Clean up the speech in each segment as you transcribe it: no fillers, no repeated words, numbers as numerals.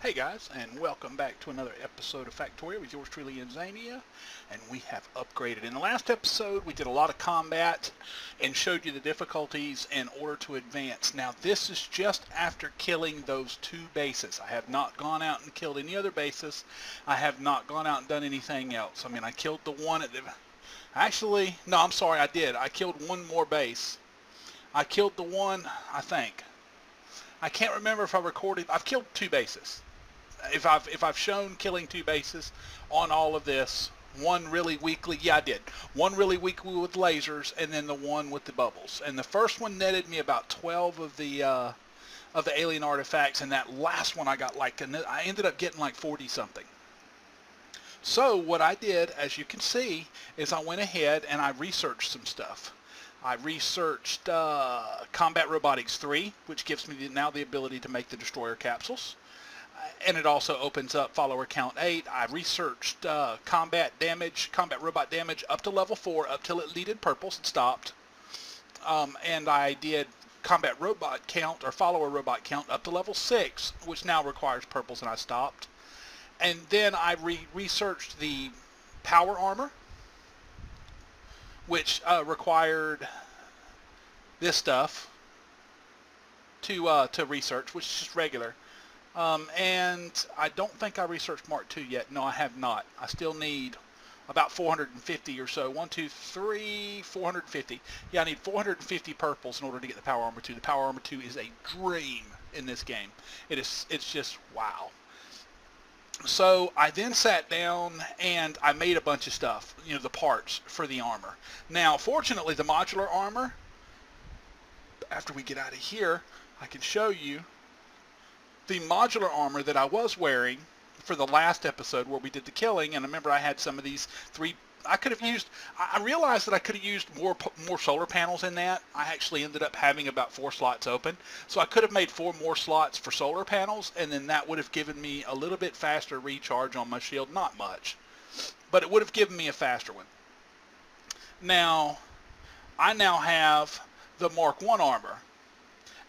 Hey guys, and welcome back to another episode of Factorio with yours truly, Inzainia, and we have upgraded. In the last episode, we did a lot of combat and showed you the difficulties in order to advance. Now, this is just after killing those two bases. I have not gone out and killed any other bases. I have not gone out and done anything else. I mean, I killed the one at the... Actually, no, I'm sorry, I did. I killed one more base. I killed the one, I think. I can't remember if I recorded... I've killed two bases. If I've shown killing two bases on all of this, one really weakly, yeah, I did. One really weakly with lasers, and then the one with the bubbles. And the first one netted me about 12 of the alien artifacts, and that last one I got I ended up getting like 40 something. So what I did, as you can see, is I went ahead and I researched some stuff. I researched Combat Robotics 3, which gives me now the ability to make the destroyer capsules. And it also opens up follower count 8. I researched combat robot damage up to level 4, up till it needed purples and stopped. And I did combat robot count or follower robot count up to level 6, which now requires purples, and I stopped. And then I researched the power armor, which required this stuff to research, which is just regular. And I don't think I researched Mark II yet. No, I have not. I still need about 450 or so. 450. Yeah, I need 450 purples in order to get the Power Armor 2. The Power Armor 2 is a dream in this game. It's just wow. So I then sat down and I made a bunch of stuff, the parts for the armor. Now, fortunately, the modular armor, after we get out of here, I can show you the modular armor that I was wearing for the last episode where we did the killing. And I remember I had some of these three. I could have used, I realized that I could have used more solar panels in that. I actually ended up having about 4 slots open. So I could have made 4 more slots for solar panels, and then that would have given me a little bit faster recharge on my shield. Not much, but it would have given me a faster one. Now, I now have the Mark I armor,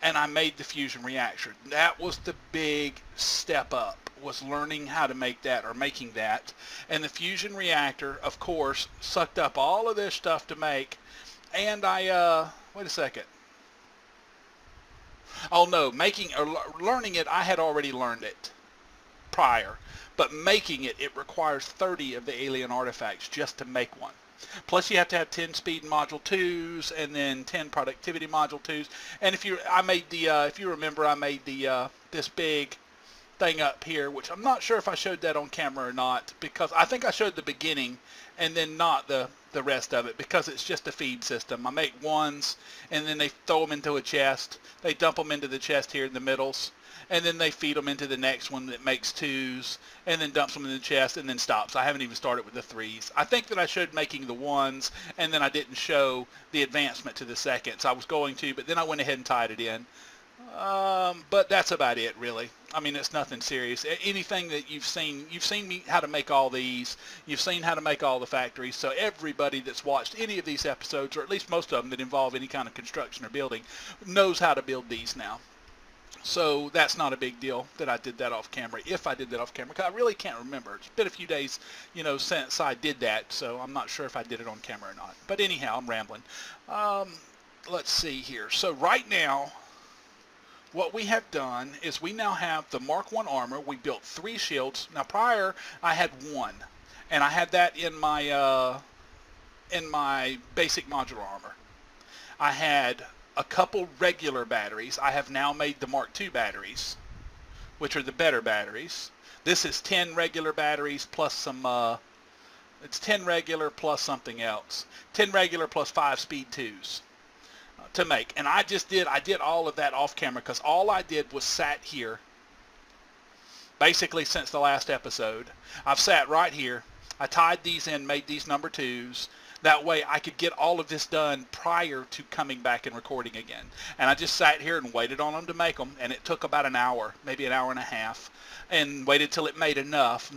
and I made the fusion reactor. That was the big step up, was learning how to make that, or making that. And the fusion reactor, of course, sucked up all of this stuff to make. And I, wait a second. Oh no, learning it, I had already learned it prior. But making it, it requires 30 of the alien artifacts just to make one. Plus, you have to have 10 speed module 2s, and then 10 productivity module 2s. And if you remember, I made the this big thing up here, which I'm not sure if I showed that on camera or not, because I think I showed the beginning and then not the rest of it, because it's just a feed system. I make ones, and then they throw them into a chest. They dump them into the chest here in the middles, and then they feed them into the next one that makes 2s, and then dumps them in the chest, and then stops. I haven't even started with the 3s. I think that I showed making the 1s, and then I didn't show the advancement to the 2nds. I was going to, but then I went ahead and tied it in. But that's about it, really. I mean, it's nothing serious. Anything that you've seen me how to make all these. You've seen how to make all the factories. So everybody that's watched any of these episodes, or at least most of them that involve any kind of construction or building, knows how to build these now. So that's not a big deal that I did that off camera, if I did that off camera, because I really can't remember. It's been a few days, since I did that, so I'm not sure if I did it on camera or not. But anyhow, I'm rambling. Let's see here. So right now, what we have done is we now have the Mark I armor. We built 3 shields. Now prior, I had 1, and I had that in my basic modular armor. I had a couple regular batteries. I have now made the Mark II batteries, which are the better batteries. This is 10 regular batteries plus some, it's 10 regular plus something else. 10 regular plus 5 speed 2s to make. And I did all of that off camera, because all I did was sat here basically since the last episode. I've sat right here. I tied these in, made these number 2s. That way I could get all of this done prior to coming back and recording again. And I just sat here and waited on them to make them, and it took about an hour, maybe an hour and a half, and waited till it made enough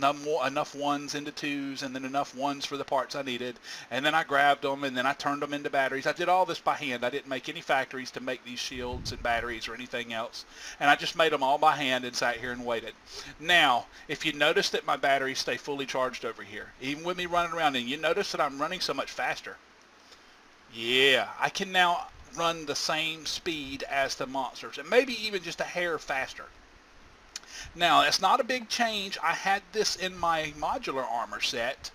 ones into twos, and then enough ones for the parts I needed. And then I grabbed them, and then I turned them into batteries. I did all this by hand. I didn't make any factories to make these shields and batteries or anything else. And I just made them all by hand and sat here and waited. Now, if you notice that my batteries stay fully charged over here, even with me running around, and you notice that I'm running so much faster. Yeah, I can now run the same speed as the monsters, and maybe even just a hair faster. Now, that's not a big change. I had this in my modular armor set,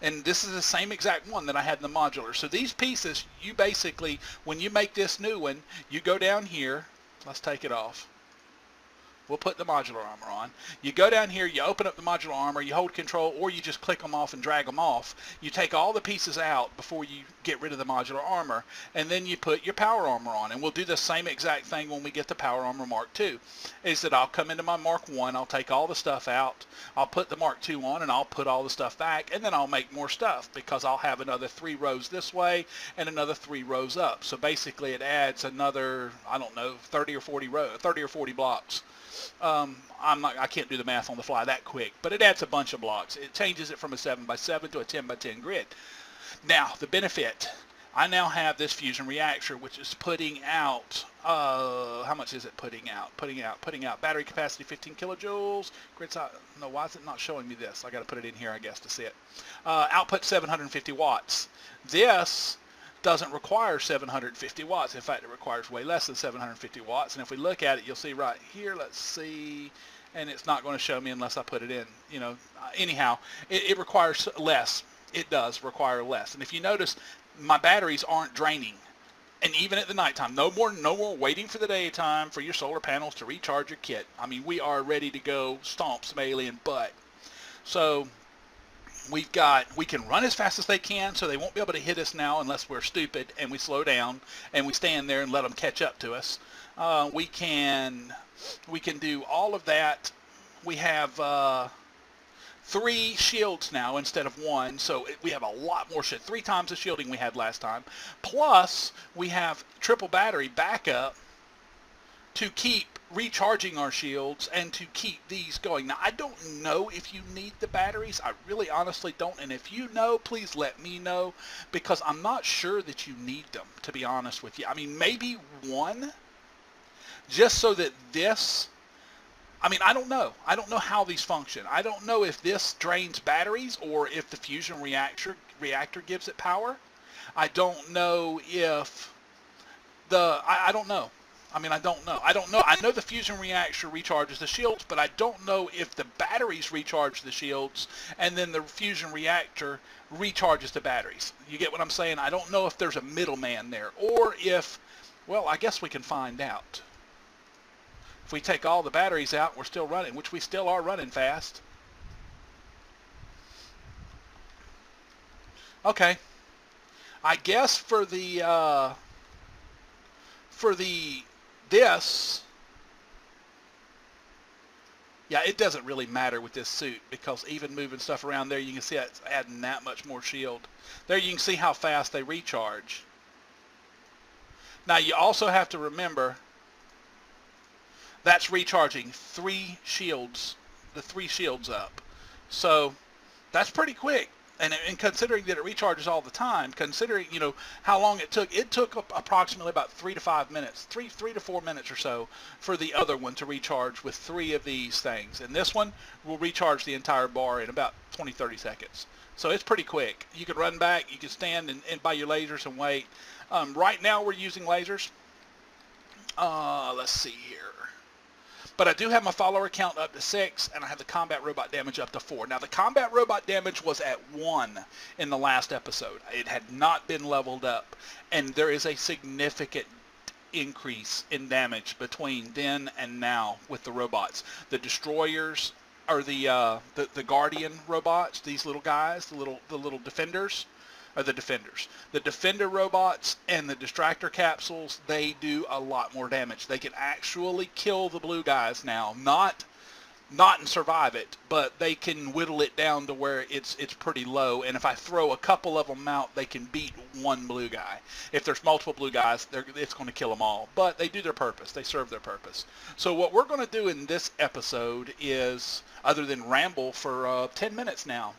and this is the same exact one that I had in the modular. So these pieces, you basically, when you make this new one, you go down here. Let's take it off. We'll put the modular armor on. You go down here, you open up the modular armor, you hold control, or you just click them off and drag them off. You take all the pieces out before you get rid of the modular armor, and then you put your power armor on. And we'll do the same exact thing when we get the power armor Mark II. Is that I'll come into my Mark I, I'll take all the stuff out, I'll put the Mark II on, and I'll put all the stuff back, and then I'll make more stuff, because I'll have another 3 rows this way and another 3 rows up. So basically it adds another, I don't know, 30 or 40 blocks. I can't do the math on the fly that quick, but it adds a bunch of blocks. It changes it from a 7x7 to a 10x10 grid. Now, the benefit, I now have this fusion reactor, which is putting out, how much is it putting out? Putting out battery capacity 15 kilojoules, grid size, no, why is it not showing me this? I got to put it in here, I guess, to see it. Output 750 watts. This doesn't require 750 watts. In fact, it requires way less than 750 watts. And if we look at it, you'll see right here, let's see, and it's not going to show me unless I put it in, you know. Anyhow, it requires less. It does require less. And if you notice, my batteries aren't draining. And even at the nighttime, no more waiting for the daytime for your solar panels to recharge your kit. I mean, we are ready to go stomp some alien butt. So we can run as fast as they can, so they won't be able to hit us now unless we're stupid and we slow down and we stand there and let them catch up to us. We can do all of that. We have 3 shields now instead of 1, so we have a lot more shit. 3 times the shielding we had last time. Plus, we have triple battery backup to keep recharging our shields and to keep these going. Now, I don't know if you need the batteries. I really honestly don't. And if you know, please let me know, because I'm not sure that you need them, to be honest with you. I mean, maybe 1, just so that this, I mean, I don't know. I don't know how these function. I don't know if this drains batteries or if the fusion reactor gives it power. I don't know if I don't know. I mean, I don't know. I know the fusion reactor recharges the shields, but I don't know if the batteries recharge the shields and then the fusion reactor recharges the batteries. You get what I'm saying? I don't know if there's a middleman there, or if, well, I guess we can find out. If we take all the batteries out, we're still running, which we still are running fast. Okay. I guess for this, yeah, it doesn't really matter with this suit, because even moving stuff around there, you can see it's adding that much more shield. There you can see how fast they recharge. Now you also have to remember that's recharging 3 shields, the 3 shields up. So that's pretty quick. And considering that it recharges all the time, considering, you know, how long it took approximately about 3 to 5 minutes, 3 to 4 minutes or so for the other one to recharge with 3 of these things. And this one will recharge the entire bar in about 20-30 seconds. So it's pretty quick. You can run back, you can stand and by your lasers and wait. Right now we're using lasers. Let's see here. But I do have my follower count up to 6, and I have the combat robot damage up to 4. Now, the combat robot damage was at 1 in the last episode. It had not been leveled up, and there is a significant increase in damage between then and now with the robots. The destroyers, or the guardian robots, these little guys, the little defenders, are the defenders. The defender robots and the distractor capsules, they do a lot more damage. They can actually kill the blue guys now. Not not and survive it, but they can whittle it down to where it's pretty low. And if I throw a couple of them out, they can beat one blue guy. If there's multiple blue guys, it's going to kill them all. But they do their purpose. They serve their purpose. So what we're going to do in this episode is, other than ramble for 10 minutes now,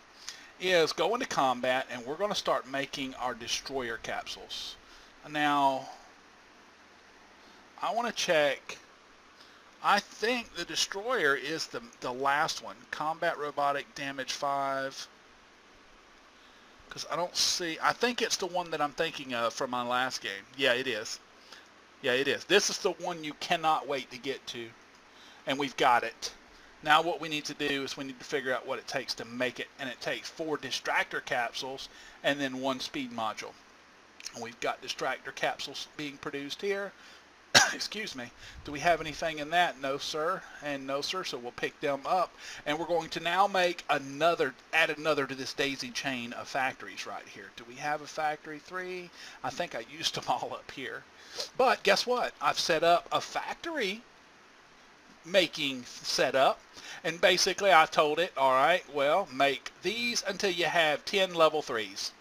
is go into combat, and we're going to start making our destroyer capsules. Now, I want to check. I think the destroyer is the last one. Combat robotic damage 5. Because I don't see. I think it's the one that I'm thinking of from my last game. Yeah, it is. Yeah, it is. This is the one you cannot wait to get to. And we've got it. Now what we need to do is we need to figure out what it takes to make it. And it takes 4 distractor capsules and then 1 speed module. And we've got distractor capsules being produced here. Excuse me. Do we have anything in that? No, sir. And no, sir. So we'll pick them up. And we're going to now make another, add another to this daisy chain of factories right here. Do we have a factory 3? I think I used them all up here. But guess what? I've set up a factory making setup. And basically I told it, all right, well, make these until you have 10 level 3s.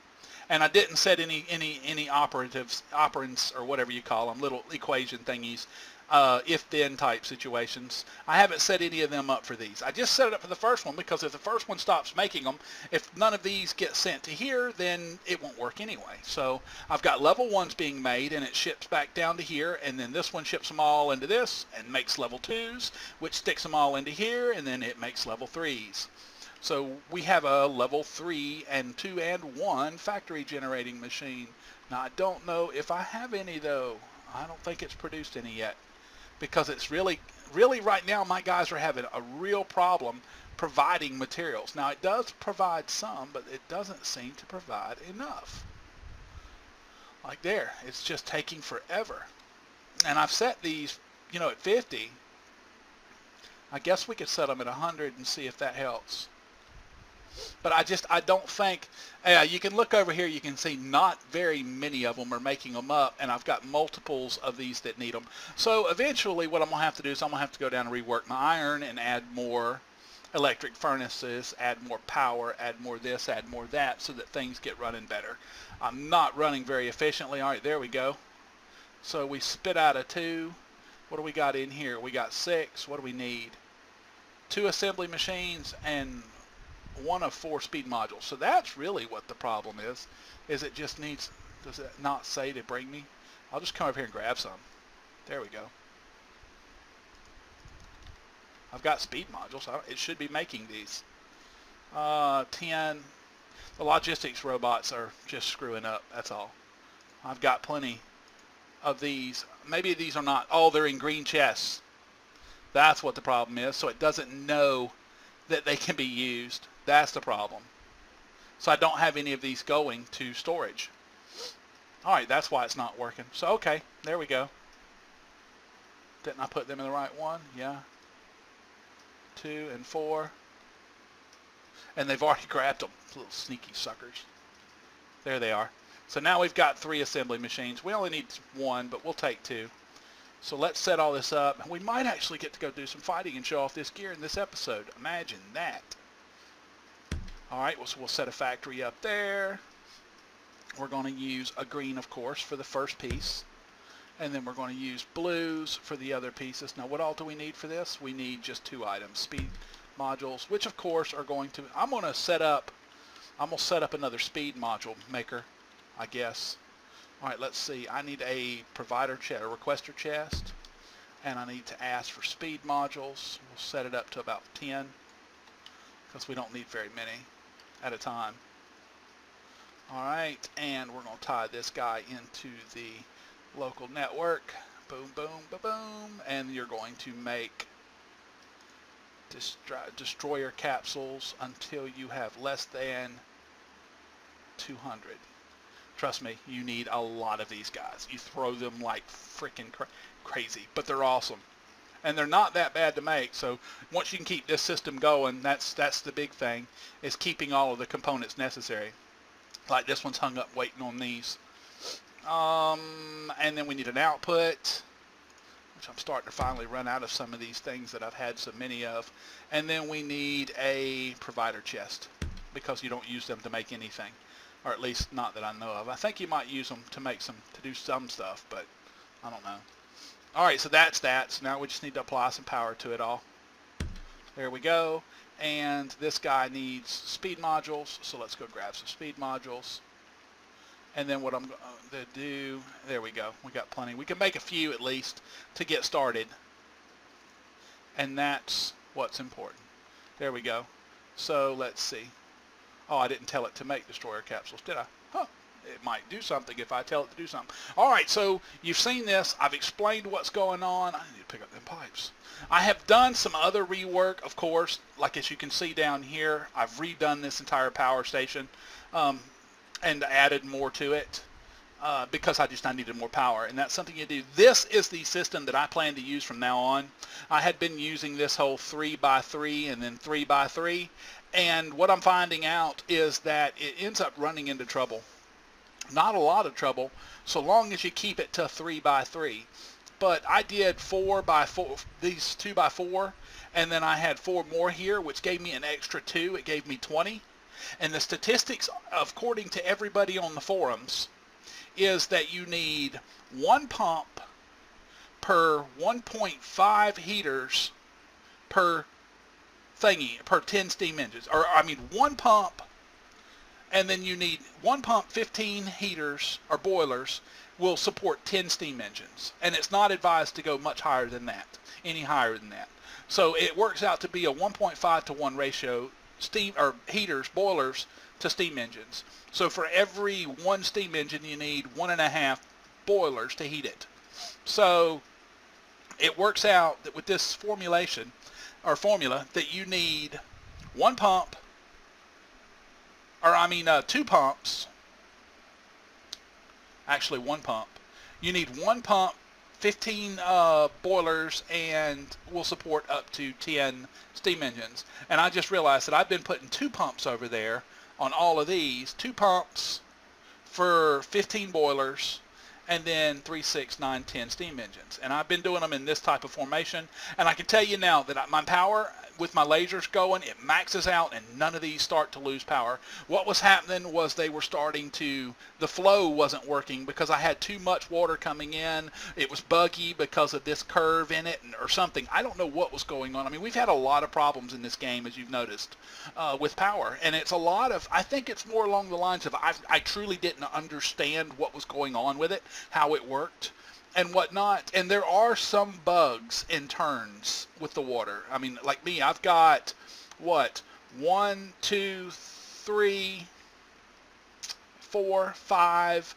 And I didn't set any operants or whatever you call them, little equation thingies, if-then type situations. I haven't set any of them up for these. I just set it up for the first one because if the first one stops making them, if none of these get sent to here, then it won't work anyway. So I've got level 1s being made, and it ships back down to here, and then this one ships them all into this and makes level 2s, which sticks them all into here, and then it makes level 3s. So we have a level 3 and 2 and 1 factory generating machine. Now I don't know if I have any though. I don't think it's produced any yet because it's really right now my guys are having a real problem providing materials. Now it does provide some, but it doesn't seem to provide enough. Like there, it's just taking forever. And I've set these, you know, at 50. I guess we could set them at 100 and see if that helps. But I don't think, you can look over here, you can see not very many of them are making them up, and I've got multiples of these that need them. So eventually what I'm going to have to do is I'm going to have to go down and rework my iron and add more electric furnaces, add more power, add more this, add more that, so that things get running better. I'm not running very efficiently. All right, there we go. So we spit out a 2. What do we got in here? We got 6. What do we need? 2 assembly machines and 1 of 4 speed modules. So that's really what the problem is it just needs, does it not say to bring me? I'll just come over here and grab some. There we go. I've got speed modules. It should be making these. 10. The logistics robots are just screwing up. That's all. I've got plenty of these. Maybe these are not. Oh, they're in green chests. That's what the problem is. So it doesn't know that they can be used. That's the problem. So I don't have any of these going to storage. Alright, that's why it's not working. So okay, there we go. Didn't I put them in the right one? Yeah. 2 and 4. And they've already grabbed them. Little sneaky suckers. There they are. So now we've got 3 assembly machines. We only need 1, but we'll take 2. So let's set all this up. We might actually get to go do some fighting and show off this gear in this episode. Imagine that. Alright, so we'll set a factory up there. We're going to use a green, of course, for the first piece. And then we're going to use blues for the other pieces. Now, what all do we need for this? We need just 2 items. Speed modules, which, of course, are going to... I'm going to set up another speed module maker, I guess. Alright, let's see. I need a provider chest, a requester chest. And I need to ask for speed modules. We'll set it up to about 10. Because we don't need very many at a time. Alright, and we're going to tie this guy into the local network. Boom, boom, boom, boom. And you're going to make destroyer capsules until you have less than 200. Trust me, you need a lot of these guys. You throw them like freaking crazy, but they're awesome. And they're not that bad to make, so once you can keep this system going, that's the big thing, is keeping all of the components necessary. Like this one's hung up waiting on these. And then we need an output. which I'm starting to finally run out of some of these things that I've had so many of. And then we need a provider chest, because you don't use them to make anything, or at least not that I know of. I think you might use them to make to do some stuff, but I don't know. All right, so that's that. So now we just need to apply some power to it all. There we go. And this guy needs speed modules, so let's go grab some speed modules. And then what I'm going to do, there we go. We got plenty. We can make a few at least to get started. And that's what's important. There we go. So let's see. Oh, I didn't tell it to make destroyer capsules, did I? Huh. It might do something if I tell it to do something. All right, so you've seen this. I've explained what's going on. I need to pick up them pipes. I have done some other rework, of course. Like as you can see down here, I've redone this entire power station and added more to it because I needed more power, and that's something you do. This is the system that I plan to use from now on. I had been using this whole 3x3 and then 3x3, and what I'm finding out is that it ends up running into trouble. Not a lot of trouble, so long as you keep it to 3x3. But I did 4x4, these 2x4, and then I had 4 more here, which gave me an extra 2. It gave me 20. And the statistics, according to everybody on the forums, is that you need 1 pump per 1.5 heaters per thingy, per 10 steam engines. Or, I mean, 1 pump, and then you need 1 pump, 15 heaters or boilers will support 10 steam engines. And it's not advised to go much higher than that, any higher than that. So it works out to be a 1.5 to 1 ratio, steam or heaters, boilers to steam engines. So for every 1 steam engine, you need 1.5 boilers to heat it. So it works out that with this formula that you need 1 pump, or I mean 2 pumps, actually 1 pump. You need 1 pump, 15 boilers, and will support up to 10 steam engines. And I just realized that I've been putting 2 pumps over there on all of these. 2 pumps for 15 boilers, and then 3, 6, 9, 10 steam engines. And I've been doing them in this type of formation. And I can tell you now that my power, with my lasers going, it maxes out and none of these start to lose power. What was happening was they were starting to, the flow wasn't working because I had too much water coming in. It was buggy because of this curve in it or something. I don't know what was going on. I mean, we've had a lot of problems in this game, as you've noticed, with power. And it's a lot of, I think it's more along the lines of I truly didn't understand what was going on with it, how it worked and whatnot. And there are some bugs in turns with the water. I mean, like me, I've got what, 1, 2, 3, 4, 5,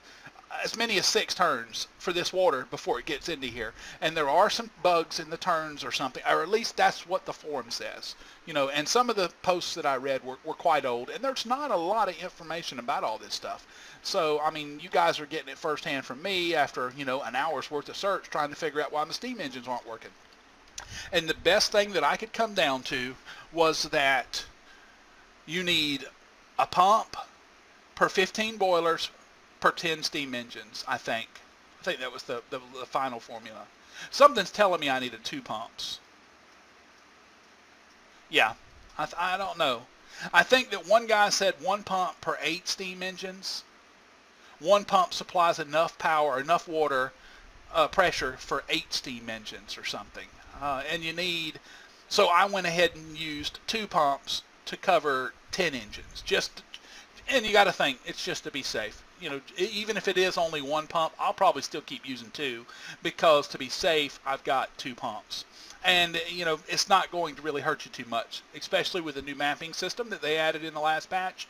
as many as 6 turns for this water before it gets into here. And there are some bugs in the turns or something, or at least that's what the forum says. You know, and some of the posts that I read were quite old, and there's not a lot of information about all this stuff. So, I mean, you guys are getting it firsthand from me after, you know, an hour's worth of search trying to figure out why my steam engines aren't working. And the best thing that I could come down to was that you need a pump per 15 boilers per 10 steam engines, I think. I think that was the final formula. Something's telling me I needed 2 pumps. Yeah, I don't know. I think that one guy said 1 pump per 8 steam engines. 1 pump supplies enough power, enough water pressure for 8 steam engines or something. And you need, so I went ahead and used 2 pumps to cover 10 engines. And you got to think, it's just to be safe. You know, even if it is only 1 pump, I'll probably still keep using 2 because to be safe, I've got 2 pumps. And, you know, it's not going to really hurt you too much, especially with the new mapping system that they added in the last patch.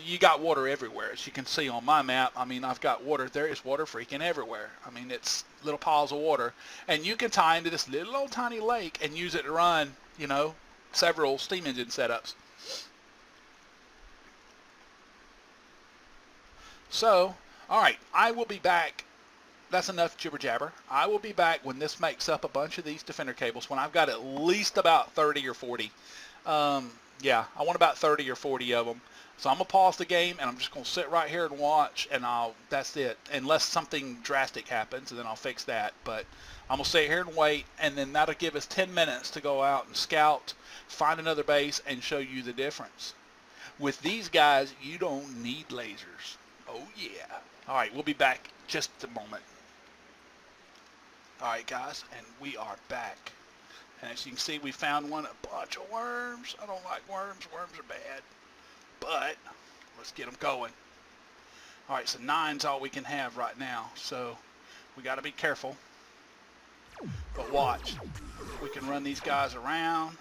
You got water everywhere, as you can see on my map. I mean, I've got water. There is water freaking everywhere. I mean, it's little piles of water. And you can tie into this little old tiny lake and use it to run, you know, several steam engine setups. So, all right, I will be back. That's enough jibber jabber. I will be back when this makes up a bunch of these defender cables, when I've got at least about 30 or 40. Yeah, I want about 30 or 40 of them. So I'm going to pause the game, and I'm just going to sit right here and watch, and that's it. Unless something drastic happens, and then I'll fix that. But I'm going to sit here and wait, and then that'll give us 10 minutes to go out and scout, find another base, and show you the difference. With these guys, you don't need lasers. Oh, yeah. All right, we'll be back just a moment. All right, guys, and we are back. And as you can see, we found a bunch of worms. I don't like worms. Worms are bad. But let's get them going. All right, so 9's all we can have right now. So we got to be careful. But watch. We can run these guys around.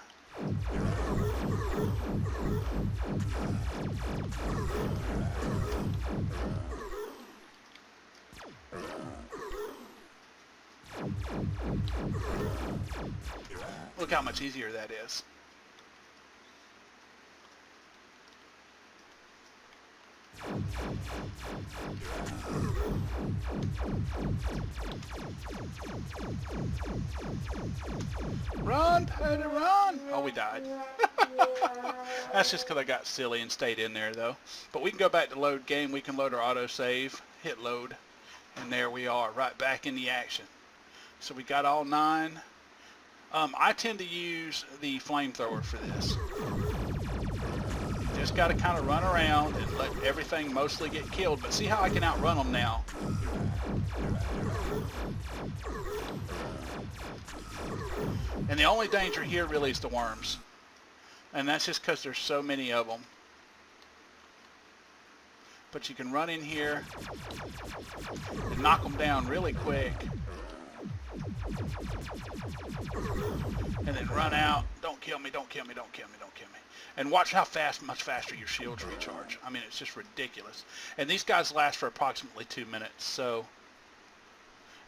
Look how much easier that is. Run, Patty, run! Oh, we died. That's just because I got silly and stayed in there, though. But we can go back to load game. We can load our autosave, hit load, and there we are, right back in the action. So we got all 9. I tend to use the flamethrower for this. You just got to kind of run around and let everything mostly get killed. But see how I can outrun them now. And the only danger here really is the worms. And that's just because there's so many of them. But you can run in here and knock them down really quick. And then run out. Don't kill me, don't kill me, don't kill me, don't kill me. And watch how much faster your shields recharge. I mean, it's just ridiculous. And these guys last for approximately 2 minutes. So,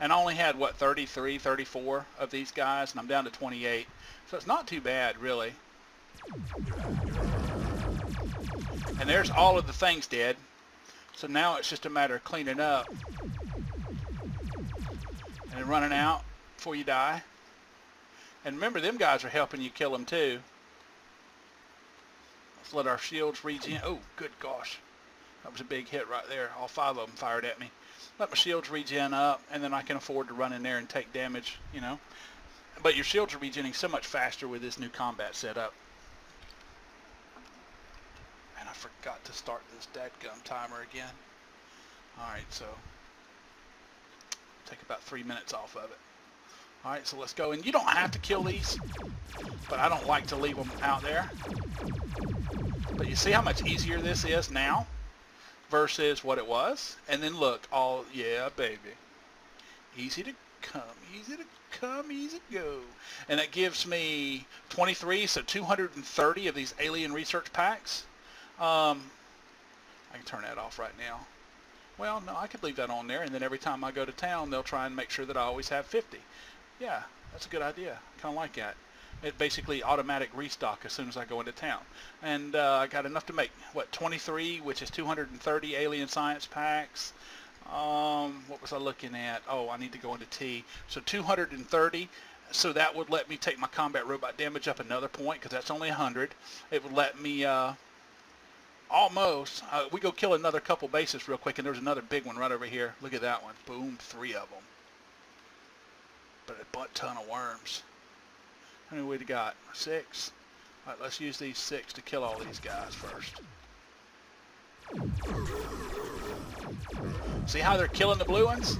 and I only had, what, 33, 34 of these guys, and I'm down to 28. So it's not too bad, really. And there's all of the things dead. So now it's just a matter of cleaning up. And then running out before you die. And remember, them guys are helping you kill them too. Let's let our shields regen. Oh, good gosh. That was a big hit right there. All 5 of them fired at me. Let my shields regen up, and then I can afford to run in there and take damage, you know. But your shields are regenning so much faster with this new combat setup. And I forgot to start this dadgum timer again. Alright, so take about 3 minutes off of it. Alright, so let's go. And you don't have to kill these, but I don't like to leave them out there. But you see how much easier this is now versus what it was? And then look, all, yeah, baby. Easy to come, easy to come, easy to go. And that gives me 23, so 230 of these alien research packs. I can turn that off right now. Well, no, I could leave that on there, and then every time I go to town, they'll try and make sure that I always have 50. Yeah, that's a good idea. Kind of like that. It basically automatic restock as soon as I go into town. And I got enough to make, what, 23, which is 230 alien science packs. What was I looking at? Oh, I need to go into T. So 230. So that would let me take my combat robot damage up another point, because that's only 100. It would let me almost, we go kill another couple bases real quick, and there's another big one right over here. Look at that one. Boom, 3 of them. But a butt ton of worms. How many we got? 6. All right, let's use these 6 to kill all these guys first. See how they're killing the blue ones?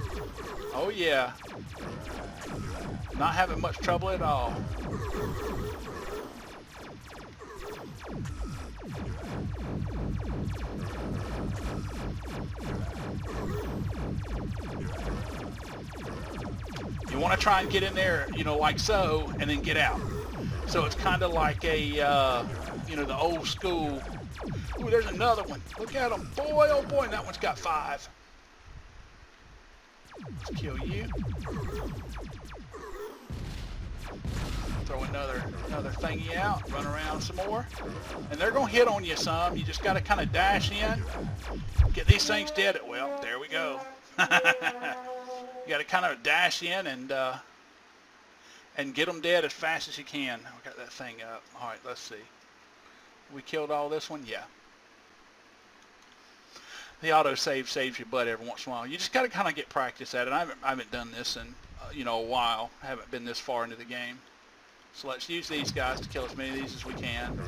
Oh yeah. Not having much trouble at all. You want to try and get in there, you know, like so, and then get out. So it's kind of like a, you know, the old school. Ooh, there's another one. Look at him. Boy, oh boy, and that one's got 5. Let's kill you. Throw another thingy out. Run around some more. And they're going to hit on you some. You just got to kind of dash in. Get these things dead. Well, there we go. You got to kind of dash in and get them dead as fast as you can. We got that thing up. All right, let's see. We killed all this one? Yeah. The autosave saves your butt every once in a while. You just got to kind of get practice at it. I haven't done this in a while. I haven't been this far into the game. So let's use these guys to kill as many of these as we can.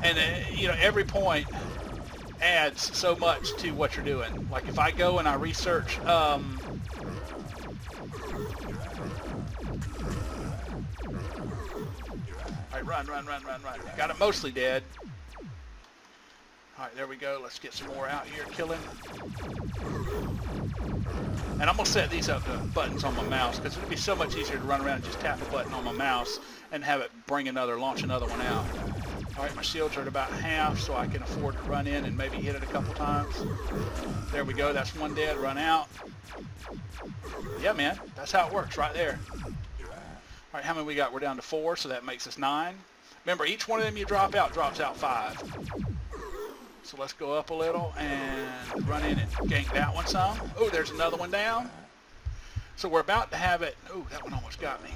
And every point adds so much to what you're doing. Like if I go and I research Alright, run. Got it mostly dead. Alright, there we go. Let's get some more out here. Kill him. And I'm going to set these up to buttons on my mouse because it would be so much easier to run around and just tap a button on my mouse and have it launch another one out. Alright, my shields are at about half, so I can afford to run in and maybe hit it a couple times. There we go. That's one dead. Run out. Yeah, man. That's how it works right there. All right, how many we got? We're down to 4, so that makes us 9. Remember, each one of them you drop out drops out 5. So let's go up a little and run in and gank that one some. Oh, there's another one down. So we're about to have it. Oh, that one almost got me.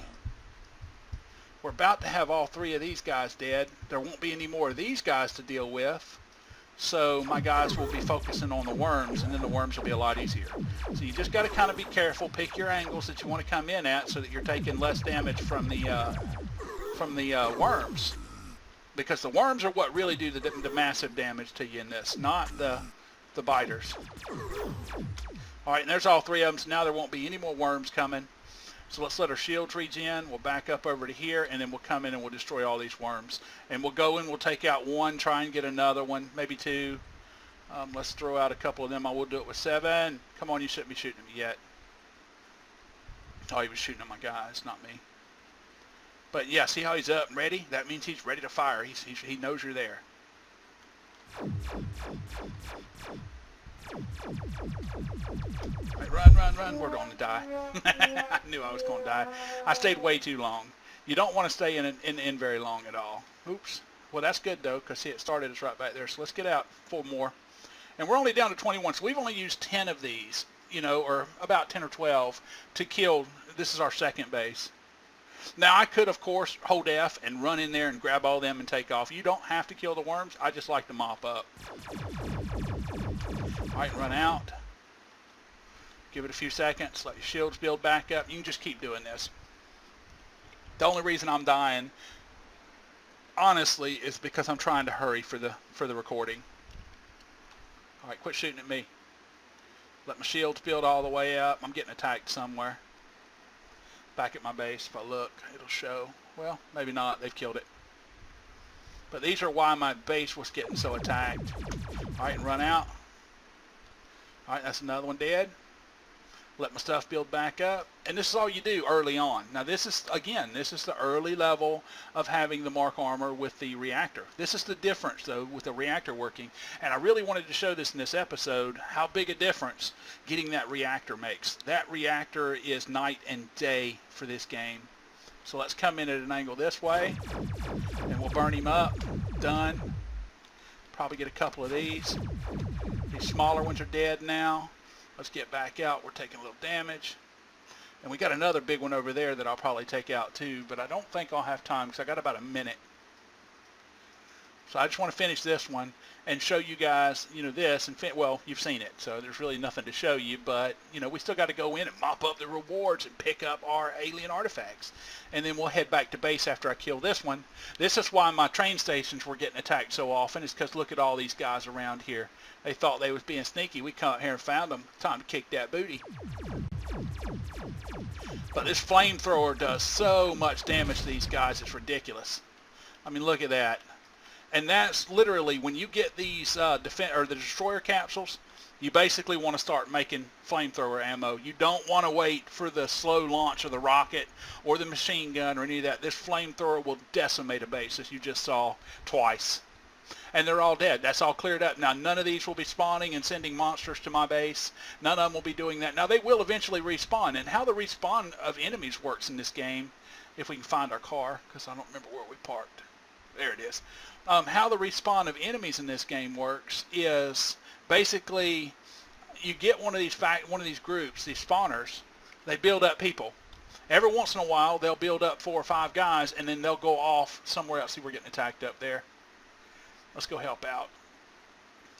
We're about to have all 3 of these guys dead. There won't be any more of these guys to deal with. So my guys will be focusing on the worms, and then the worms will be a lot easier. So you just got to kind of be careful, pick your angles that you want to come in at so that you're taking less damage from the worms. Because the worms are what really do the massive damage to you in this, not the biters. All right, and there's all 3 of them, so now there won't be any more worms coming. So let's let our shields regen. We'll back up over to here, and then we'll come in and we'll destroy all these worms. And we'll go in, we'll take out 1, try and get another one, maybe 2. Let's throw out a couple of them. I will do it with 7. Come on, you shouldn't be shooting at me yet. Oh, he was shooting at my guys, not me. But yeah, see how he's up and ready? That means he's ready to fire. He knows you're there. Right, run. We're going to die. I knew I was going to die. I stayed way too long. You don't want to stay in very long at all. Oops. Well, that's good, though, because, see, it started us right back there. So let's get out 4 more. And we're only down to 21, so we've only used 10 of these, or about 10 or 12 to kill. This is our second base. Now, I could, of course, hold F and run in there and grab all them and take off. You don't have to kill the worms. I just like to mop up. All right, run out. Give it a few seconds. Let your shields build back up. You can just keep doing this. The only reason I'm dying, honestly, is because I'm trying to hurry for the recording. All right, quit shooting at me. Let my shields build all the way up. I'm getting attacked somewhere. Back at my base, if I look, it'll show. Well, maybe not. They've killed it. But these are why my base was getting so attacked. All right, and run out. All right, that's another one dead. Let my stuff build back up. And this is all you do early on. Now this is the early level of having the Mark armor with the reactor. This is the difference, though, with the reactor working. And I really wanted to show this in this episode, how big a difference getting that reactor makes. That reactor is night and day for this game. So let's come in at an angle this way, and we'll burn him up. Done. Probably get a couple of these. These smaller ones are dead now. Let's get back out. We're taking a little damage. And we got another big one over there that I'll probably take out too, but I don't think I'll have time because I got about a minute. So I just want to finish this one and show you guys, this. And well, you've seen it, so there's really nothing to show you. But, we still got to go in and mop up the rewards and pick up our alien artifacts. And then we'll head back to base after I kill this one. This is why my train stations were getting attacked so often. It's because look at all these guys around here. They thought they was being sneaky. We come up here and found them. Time to kick that booty. But this flamethrower does so much damage to these guys. It's ridiculous. I mean, look at that. And that's literally when you get these the destroyer capsules, you basically want to start making flamethrower ammo. You don't want to wait for the slow launch of the rocket or the machine gun or any of that. This flamethrower will decimate a base, as you just saw twice. And they're all dead. That's all cleared up. Now, none of these will be spawning and sending monsters to my base. None of them will be doing that. Now, they will eventually respawn. And how the respawn of enemies works in this game, if we can find our car, because I don't remember where we parked. There it is. How the respawn of enemies in this game works is basically you get one of these groups, these spawners. They build up people. Every once in a while, they'll build up 4 or 5 guys, and then they'll go off somewhere else. See, we're getting attacked up there. Let's go help out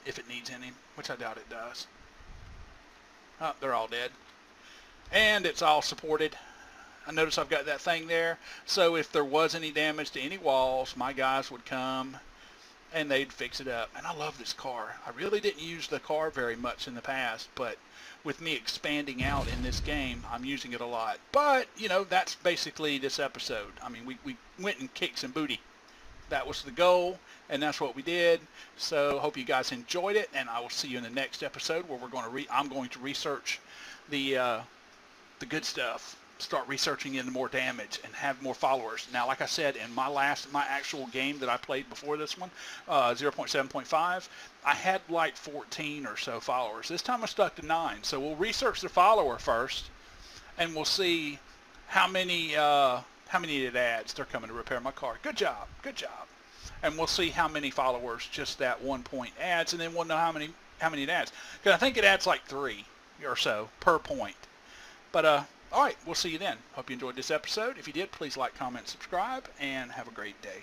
if it needs any, which I doubt it does. Oh, they're all dead. And it's all supported. I notice I've got that thing there. So if there was any damage to any walls, my guys would come and they'd fix it up. And I love this car. I really didn't use the car very much in the past, but with me expanding out in this game, I'm using it a lot. But, you know, that's basically this episode. I mean, we went and kicked some booty. That was the goal, and that's what we did. So hope you guys enjoyed it, and I will see you in the next episode where I'm going to research the good stuff. Start researching into more damage and have more followers. Now, like I said, in my actual game that I played before this one, 0.7.5, I had like 14 or so followers. This time I stuck to 9. So we'll research the follower first, and we'll see how many it adds. They're coming to repair my car. Good job, good job. And we'll see how many followers just that 1 point adds, and then we'll know how many it adds. Because I think it adds like 3 or so per point. But all right, we'll see you then. Hope you enjoyed this episode. If you did, please like, comment, subscribe, and have a great day.